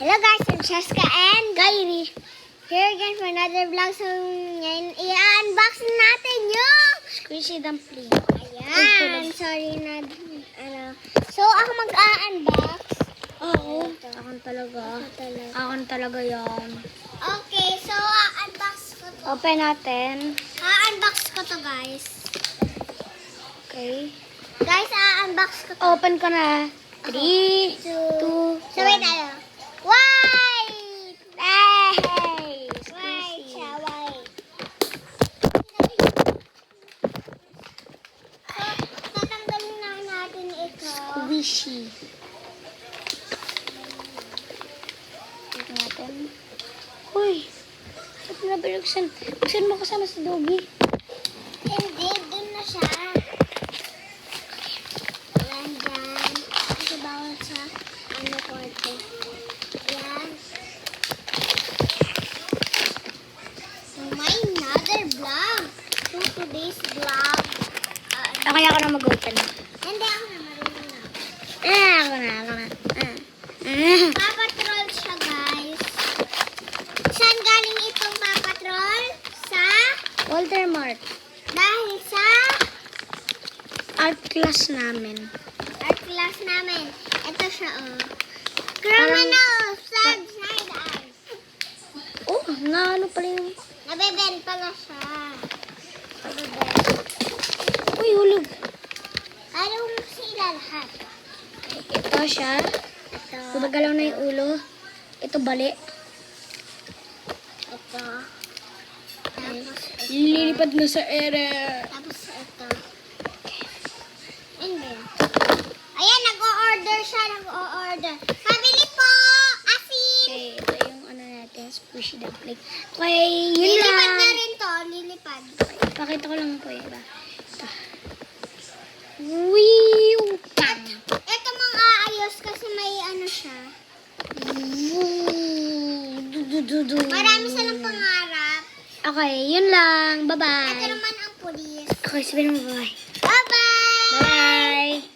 Hello guys, I'm Shaska and Gairi. Here again for another vlog. So, ngayon i-unbox natin yung squishy dumpling. Ayan. Sorry na, So, ako mag-unbox. Oo. Ako talaga yan. Okay, so, unbox ko to. Open natin. Unbox ko to, guys. Okay. Guys, unbox ko to. Open ko na. 3, 2, Sabay tayo. White! Hey! White siya, white. So, tatanggalin na natin ito. Squishy. Tignan natin. Uy! Ba't nabilagsan? Buksan mo kasama sa doggy. Hindi, dun na siya. Ayan, dyan. Kasi bawal sa kwarto. Ayan. So, my another vlog. So, today's vlog. Okay, ako na mag-open. Hindi ako na marunong na. Ako na. Paw Patrol siya, guys. Saan galing itong Paw Patrol? Sa? Walter Mart. Dahil sa Art class namin. art class namin. Ito siya, oh. Criminal side eyes. Oh, ano pala yung... Nabeben pala siya. Nabeben. Uy, hulog. Ayaw mo sila lahat. Ito siya. Ito. Gumagalaw na yung ulo. Ito bali. Ito. Tapos ito. Lilipad na sa ere. Tapos ito. And then. Ayan, nag-o-order siya. Nag-o-order. Pabili po! Asin! Okay, ito yung ano natin, squishy dumpling. Okay, yun Lilipad lang. na rin to. Lilipad. Pakita ko lang po yung iba. Ito. Wiiw! Pam! Ito mang aayos kasi may ano siya. Marami silang pangarap. Okay, yun lang. Ito Bye-bye. naman ang pulis. Okay, sabihin mo bye-bye. Bye-bye!